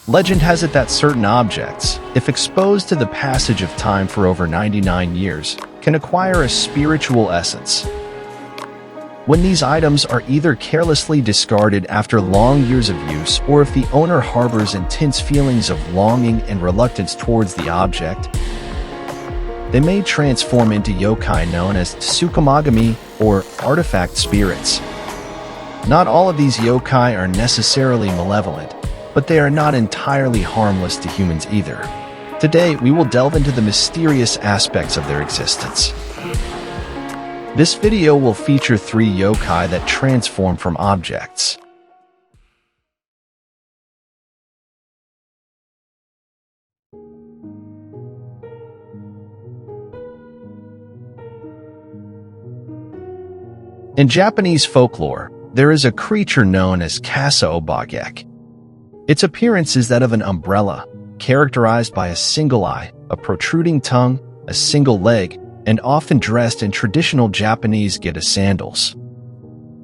Legend has it that certain objects, if exposed to the passage of time for over 99 years, can acquire a spiritual essence. When these items are either carelessly discarded after long years of use, or if the owner harbors intense feelings of longing and reluctance towards the object, they may transform into yokai known as Tsukumogami, or artifact spirits. Not all of these yokai are necessarily malevolent, but they are not entirely harmless to humans either. Today, we will delve into the mysterious aspects of their existence. This video will feature 3 yokai that transform from objects. In Japanese folklore, there is a creature known as Kasa Obake. Its appearance is that of an umbrella, characterized by a single eye, a protruding tongue, a single leg, and often dressed in traditional Japanese Geta sandals.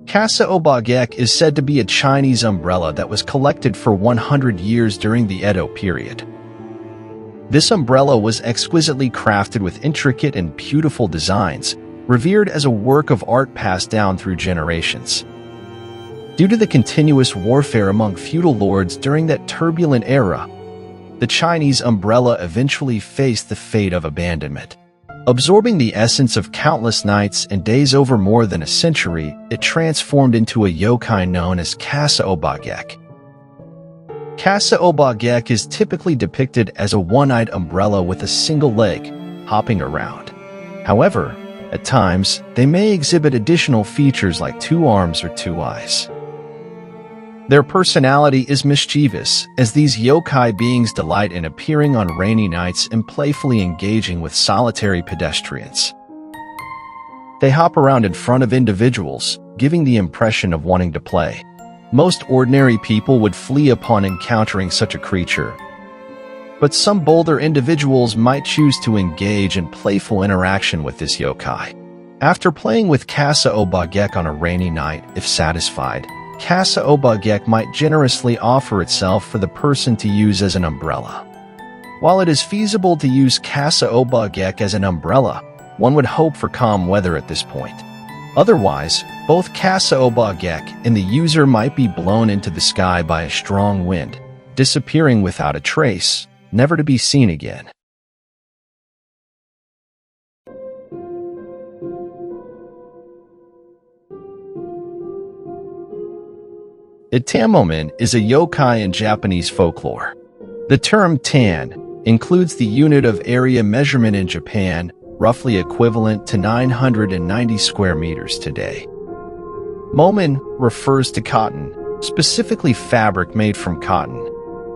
Kasa Obake is said to be a Chinese umbrella that was collected for 100 years during the Edo period. This umbrella was exquisitely crafted with intricate and beautiful designs, revered as a work of art passed down through generations. Due to the continuous warfare among feudal lords during that turbulent era, the Chinese umbrella eventually faced the fate of abandonment. Absorbing the essence of countless nights and days over more than a century, it transformed into a yokai known as Kasa Obake. Kasa Obake is typically depicted as a one-eyed umbrella with a single leg, hopping around. However, at times, they may exhibit additional features like 2 arms or 2 eyes. Their personality is mischievous, as these yokai beings delight in appearing on rainy nights and playfully engaging with solitary pedestrians. They hop around in front of individuals, giving the impression of wanting to play. Most ordinary people would flee upon encountering such a creature, but some bolder individuals might choose to engage in playful interaction with this yokai. After playing with Kasa Obake on a rainy night, if satisfied, Kasa Obake might generously offer itself for the person to use as an umbrella. While it is feasible to use Kasa Obake as an umbrella, one would hope for calm weather at this point. Otherwise, both Kasa Obake and the user might be blown into the sky by a strong wind, disappearing without a trace, never to be seen again. Ittan Momen is a yokai in Japanese folklore. The term tan includes the unit of area measurement in Japan, roughly equivalent to 990 square meters today. Momen refers to cotton, specifically fabric made from cotton.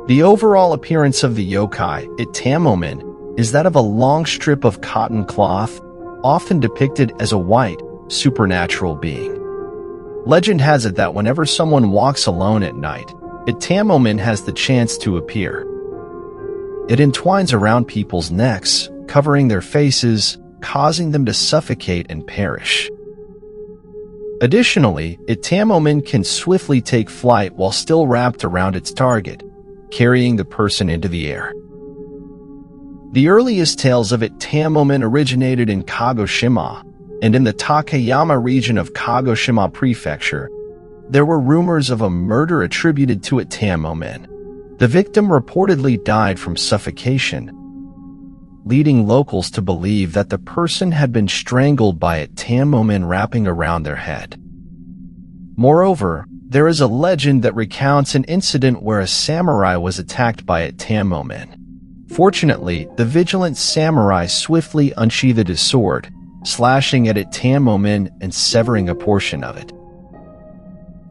The overall appearance of the yokai, Ittan Momen, is that of a long strip of cotton cloth, often depicted as a white, supernatural being. Legend has it that whenever someone walks alone at night, Ittan Momen has the chance to appear. It entwines around people's necks, covering their faces, causing them to suffocate and perish. Additionally, Ittan Momen can swiftly take flight while still wrapped around its target, carrying the person into the air. The earliest tales of Ittan Momen originated in Kagoshima, and in the Takayama region of Kagoshima Prefecture, there were rumors of a murder attributed to Ittan Momen. The victim reportedly died from suffocation, leading locals to believe that the person had been strangled by Ittan Momen wrapping around their head. Moreover, there is a legend that recounts an incident where a samurai was attacked by Ittan Momen. Fortunately, the vigilant samurai swiftly unsheathed his sword, slashing at Ittan Momen and severing a portion of it.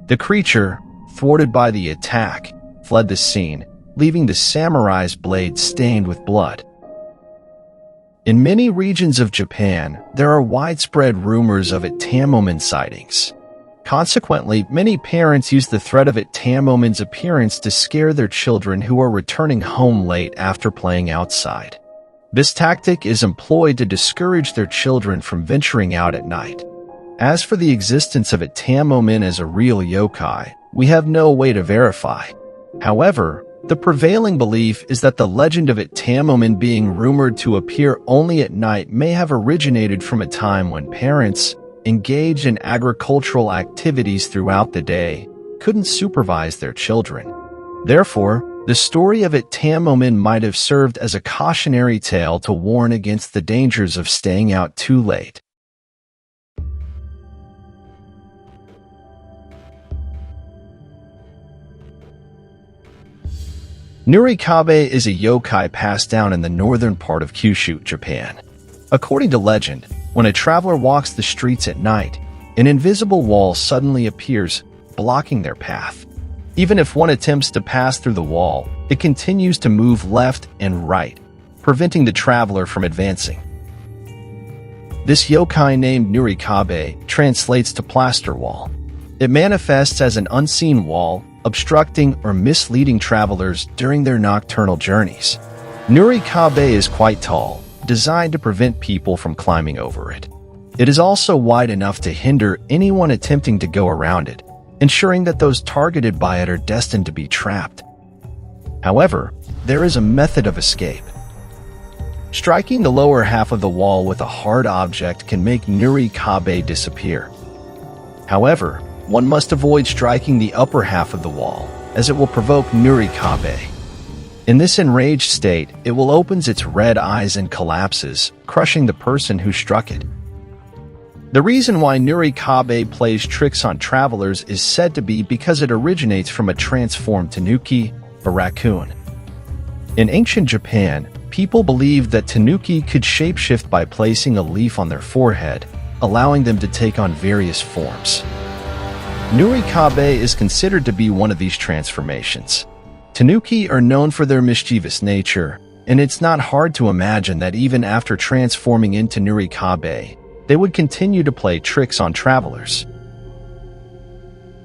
The creature, thwarted by the attack, fled the scene, leaving the samurai's blade stained with blood. In many regions of Japan, there are widespread rumors of Ittan Momen sightings. Consequently, many parents use the threat of Ittan Momen's appearance to scare their children who are returning home late after playing outside. This tactic is employed to discourage their children from venturing out at night. As for the existence of Ittan Momen as a real yokai, we have no way to verify. However, The prevailing belief is that the legend of Ittan Momen being rumored to appear only at night may have originated from a time when parents, engaged in agricultural activities throughout the day, couldn't supervise their children. Therefore, the story of Ittan Momen might have served as a cautionary tale to warn against the dangers of staying out too late. Nurikabe is a yokai passed down in the northern part of Kyushu, Japan. According to legend, when a traveler walks the streets at night, an invisible wall suddenly appears, blocking their path. Even if one attempts to pass through the wall, it continues to move left and right, preventing the traveler from advancing. This yokai named Nurikabe translates to plaster wall. It manifests as an unseen wall, obstructing or misleading travelers during their nocturnal journeys. Nurikabe is quite tall, designed to prevent people from climbing over it. It is also wide enough to hinder anyone attempting to go around it, ensuring that those targeted by it are destined to be trapped. However, there is a method of escape. Striking the lower half of the wall with a hard object can make Nurikabe disappear. However, one must avoid striking the upper half of the wall, as it will provoke Nurikabe. In this enraged state, it will open its red eyes and collapses, crushing the person who struck it. The reason why Nurikabe plays tricks on travelers is said to be because it originates from a transformed tanuki, a raccoon. In ancient Japan, people believed that tanuki could shapeshift by placing a leaf on their forehead, allowing them to take on various forms. Nurikabe is considered to be one of these transformations. Tanuki are known for their mischievous nature, and it's not hard to imagine that even after transforming into Nurikabe, they would continue to play tricks on travelers.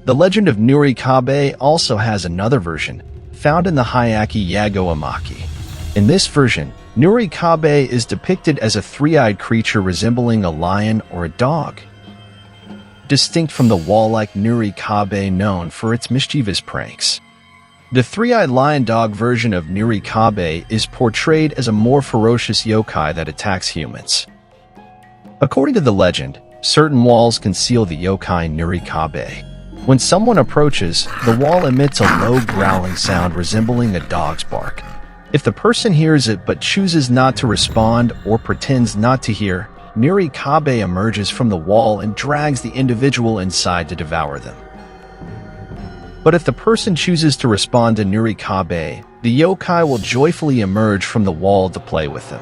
The legend of Nurikabe also has another version, found in the Hyakki Yago Amaki. In this version, Nurikabe is depicted as a three-eyed creature resembling a lion or a dog. Distinct from the wall-like Nurikabe known for its mischievous pranks. The three-eyed lion dog version of Nurikabe is portrayed as a more ferocious yokai that attacks humans. According to the legend, certain walls conceal the yokai Nurikabe. When someone approaches, the wall emits a low growling sound resembling a dog's bark. If the person hears it but chooses not to respond or pretends not to hear, Nurikabe emerges from the wall and drags the individual inside to devour them. But if the person chooses to respond to Nurikabe, the yokai will joyfully emerge from the wall to play with them.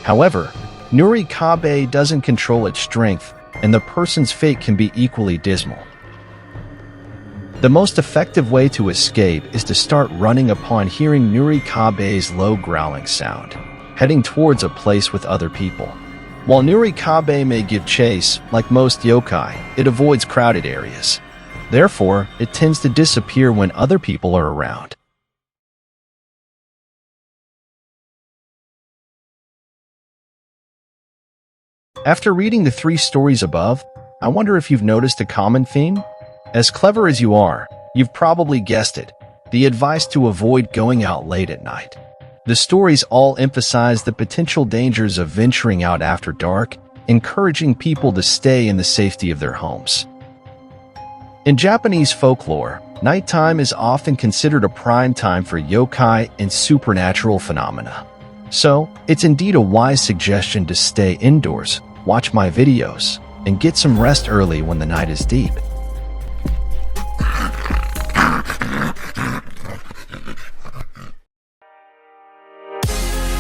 However, Nurikabe doesn't control its strength, and the person's fate can be equally dismal. The most effective way to escape is to start running upon hearing Nurikabe's low growling sound, heading towards a place with other people. While Nurikabe may give chase, like most yokai, it avoids crowded areas. Therefore, it tends to disappear when other people are around. After reading the 3 stories above, I wonder if you've noticed a common theme? As clever as you are, you've probably guessed it, the advice to avoid going out late at night. The stories all emphasize the potential dangers of venturing out after dark, encouraging people to stay in the safety of their homes. In Japanese folklore, nighttime is often considered a prime time for yokai and supernatural phenomena. So, it's indeed a wise suggestion to stay indoors, watch my videos, and get some rest early when the night is deep.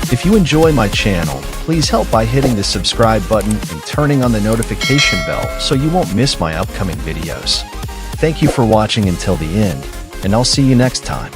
If you enjoy my channel, please help by hitting the subscribe button and turning on the notification bell so you won't miss my upcoming videos. Thank you for watching until the end, and I'll see you next time.